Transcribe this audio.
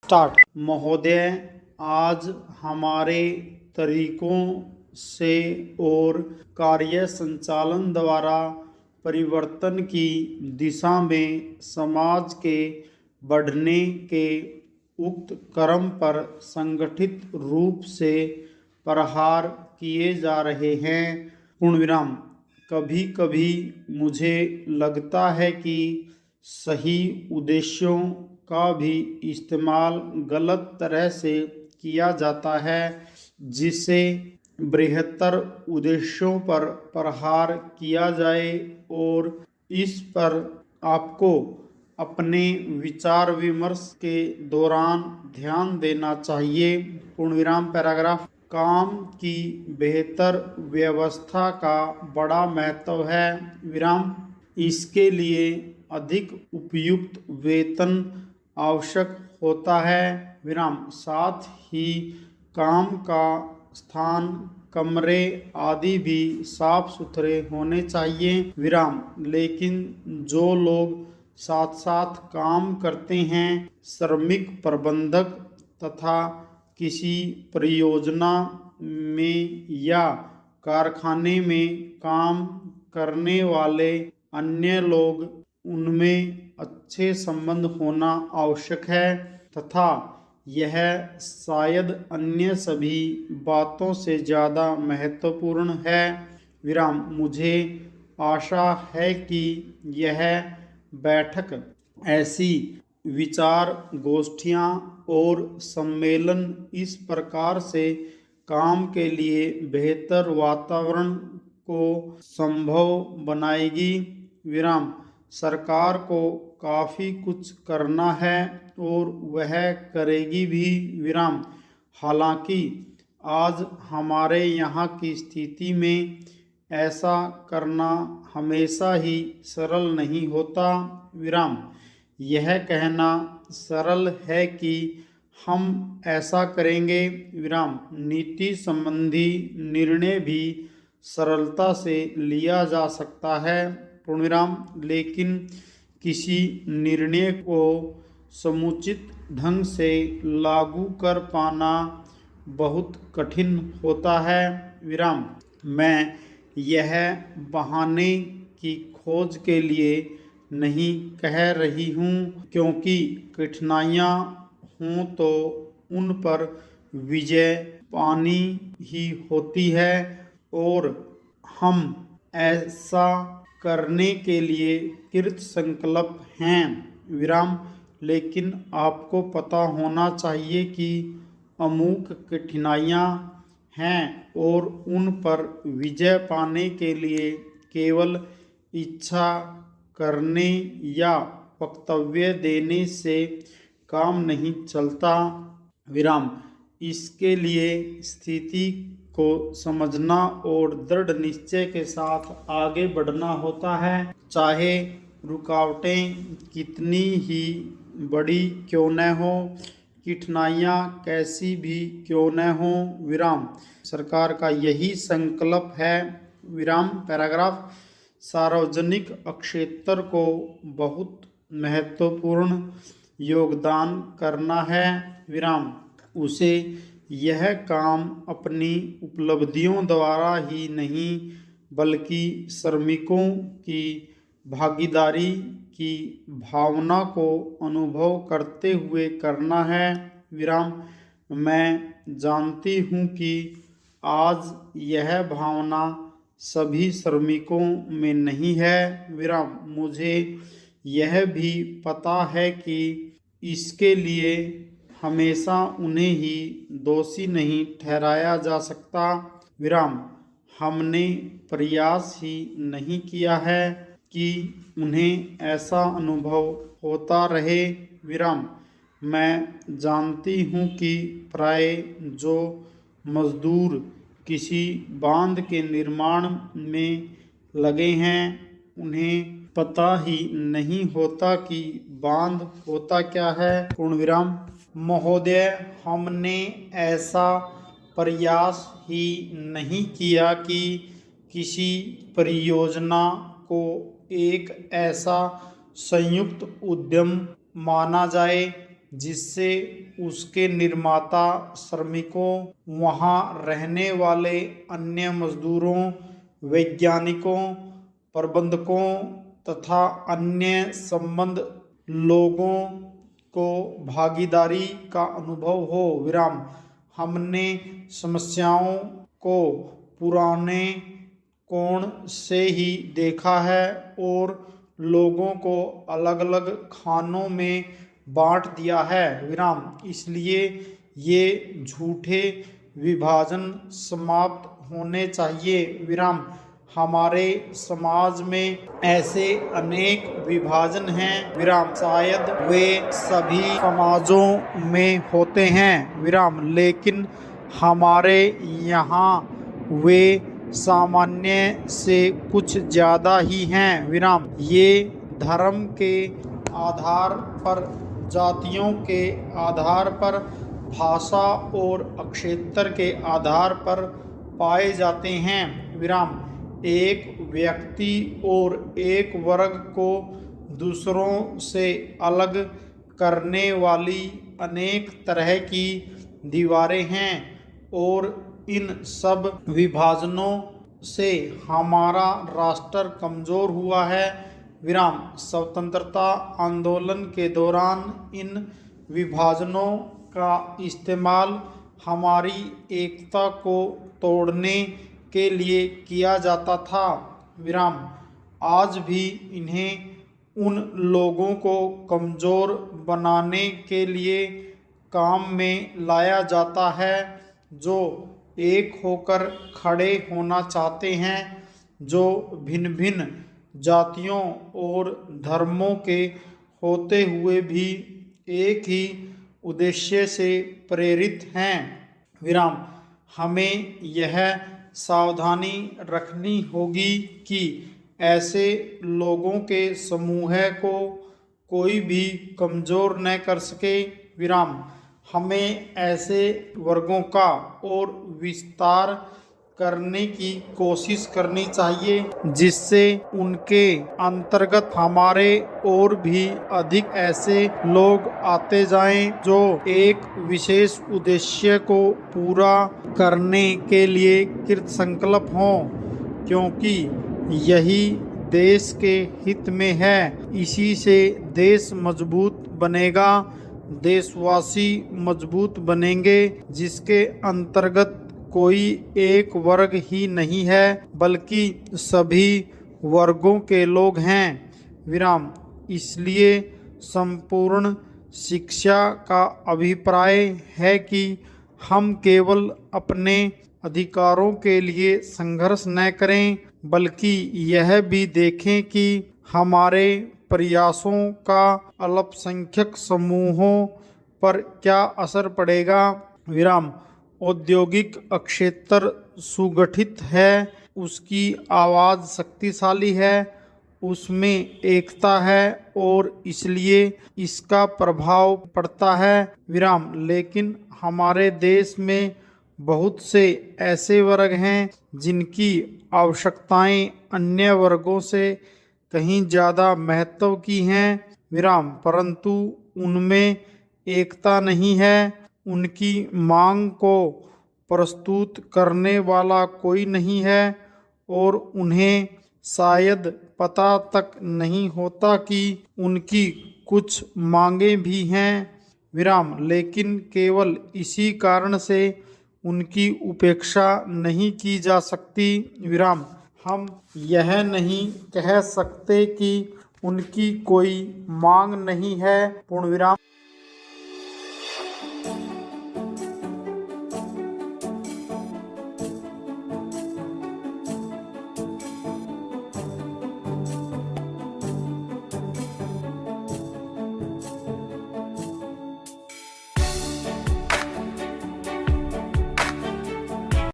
Start. महोदय, आज हमारे तरीकों से और कार्य संचालन द्वारा परिवर्तन की दिशा में समाज के बढ़ने के उक्त क्रम पर संगठित रूप से प्रहार किए जा रहे हैं। पूर्ण विराम। कभी कभी मुझे लगता है कि सही उद्देश्यों का भी इस्तेमाल गलत तरह से किया जाता है, जिससे बृहत्तर उद्देश्यों पर प्रहार किया जाए, और इस पर आपको अपने विचार विमर्श के दौरान ध्यान देना चाहिए। पूर्ण विराम। पैराग्राफ। काम की बेहतर व्यवस्था का बड़ा महत्व है, विराम। इसके लिए अधिक उपयुक्त वेतन आवश्यक होता है, विराम। साथ ही काम का स्थान, कमरे आदि भी साफ सुथरे होने चाहिए, विराम। लेकिन जो लोग साथ साथ काम करते हैं, श्रमिक प्रबंधक तथा किसी परियोजना में या कारखाने में काम करने वाले अन्य लोग, उनमें अच्छे संबंध होना आवश्यक है, तथा यह शायद अन्य सभी बातों से ज़्यादा महत्वपूर्ण है, विराम। मुझे आशा है कि यह बैठक ऐसी विचार गोष्ठियाँ और सम्मेलन इस प्रकार से काम के लिए बेहतर वातावरण को संभव बनाएगी, विराम। सरकार को काफ़ी कुछ करना है और वह करेगी भी, विराम। हालांकि आज हमारे यहाँ की स्थिति में ऐसा करना हमेशा ही सरल नहीं होता, विराम। यह कहना सरल है कि हम ऐसा करेंगे, विराम। नीति संबंधी निर्णय भी सरलता से लिया जा सकता है, पूर्ण विराम। लेकिन किसी निर्णय को समुचित ढंग से लागू कर पाना बहुत कठिन होता है, विराम। मैं यह बहाने की खोज के लिए नहीं कह रही हूँ, क्योंकि कठिनाइयाँ हों तो उन पर विजय पानी ही होती है, और हम ऐसा करने के लिए कृत संकल्प हैं, विराम। लेकिन आपको पता होना चाहिए कि अमुक कठिनाइयाँ हैं, और उन पर विजय पाने के लिए केवल इच्छा करने या वक्तव्य देने से काम नहीं चलता, विराम। इसके लिए स्थिति को समझना और दृढ़ निश्चय के साथ आगे बढ़ना होता है, चाहे रुकावटें कितनी ही बड़ी क्यों न हो, कठिनाइयाँ कैसी भी क्यों न हो, विराम। सरकार का यही संकल्प है, विराम। पैराग्राफ। सार्वजनिक क्षेत्र को बहुत महत्वपूर्ण योगदान करना है, विराम। उसे यह काम अपनी उपलब्धियों द्वारा ही नहीं, बल्कि श्रमिकों की भागीदारी की भावना को अनुभव करते हुए करना है, विराम। मैं जानती हूँ कि आज यह भावना सभी श्रमिकों में नहीं है, विराम। मुझे यह भी पता है कि इसके लिए हमेशा उन्हें ही दोषी नहीं ठहराया जा सकता, विराम। हमने प्रयास ही नहीं किया है कि उन्हें ऐसा अनुभव होता रहे, विराम। मैं जानती हूँ कि प्राय जो मजदूर किसी बांध के निर्माण में लगे हैं, उन्हें पता ही नहीं होता कि बांध होता क्या है, पूर्ण विराम। महोदय, हमने ऐसा प्रयास ही नहीं किया कि किसी परियोजना को एक ऐसा संयुक्त उद्यम माना जाए जिससे उसके निर्माता श्रमिकों, वहां रहने वाले अन्य मजदूरों, वैज्ञानिकों, प्रबंधकों तथा अन्य संबंध लोगों को भागीदारी का अनुभव हो। विराम। हमने समस्याओं को पुराने कोण से ही देखा है और लोगों को अलग अलग खानों में बांट दिया है। विराम। इसलिए ये झूठे विभाजन समाप्त होने चाहिए। विराम। हमारे समाज में ऐसे अनेक विभाजन हैं। विराम। शायद वे सभी समाजों में होते हैं। विराम। लेकिन हमारे यहाँ वे सामान्य से कुछ ज़्यादा ही हैं। विराम। ये धर्म के आधार पर, जातियों के आधार पर, भाषा और क्षेत्र के आधार पर पाए जाते हैं। विराम। एक व्यक्ति और एक वर्ग को दूसरों से अलग करने वाली अनेक तरह की दीवारें हैं और इन सब विभाजनों से हमारा राष्ट्र कमजोर हुआ है। विराम। स्वतंत्रता आंदोलन के दौरान इन विभाजनों का इस्तेमाल हमारी एकता को तोड़ने के लिए किया जाता था। विराम। आज भी इन्हें उन लोगों को कमजोर बनाने के लिए काम में लाया जाता है जो एक होकर खड़े होना चाहते हैं, जो भिन्न भिन्न जातियों और धर्मों के होते हुए भी एक ही उद्देश्य से प्रेरित हैं। विराम। हमें यह सावधानी रखनी होगी कि ऐसे लोगों के समूह को कोई भी कमजोर न कर सके। विराम। हमें ऐसे वर्गों का और विस्तार करने की कोशिश करनी चाहिए जिससे उनके अंतर्गत हमारे और भी अधिक ऐसे लोग आते जाएं जो एक विशेष उद्देश्य को पूरा करने के लिए कृत संकल्प हों, क्योंकि यही देश के हित में है। इसी से देश मजबूत बनेगा, देशवासी मजबूत बनेंगे, जिसके अंतर्गत कोई एक वर्ग ही नहीं है बल्कि सभी वर्गों के लोग हैं। विराम। इसलिए संपूर्ण शिक्षा का अभिप्राय है कि हम केवल अपने अधिकारों के लिए संघर्ष न करें, बल्कि यह भी देखें कि हमारे प्रयासों का अल्पसंख्यक समूहों पर क्या असर पड़ेगा। विराम। औद्योगिक क्षेत्र सुगठित है, उसकी आवाज़ शक्तिशाली है, उसमें एकता है और इसलिए इसका प्रभाव पड़ता है। विराम। लेकिन हमारे देश में बहुत से ऐसे वर्ग हैं जिनकी आवश्यकताएं अन्य वर्गों से कहीं ज़्यादा महत्व की हैं। विराम। परंतु उनमें एकता नहीं है, उनकी मांग को प्रस्तुत करने वाला कोई नहीं है और उन्हें शायद पता तक नहीं होता कि उनकी कुछ मांगें भी हैं। विराम। लेकिन केवल इसी कारण से उनकी उपेक्षा नहीं की जा सकती। विराम। हम यह नहीं कह सकते कि उनकी कोई मांग नहीं है। पूर्ण विराम।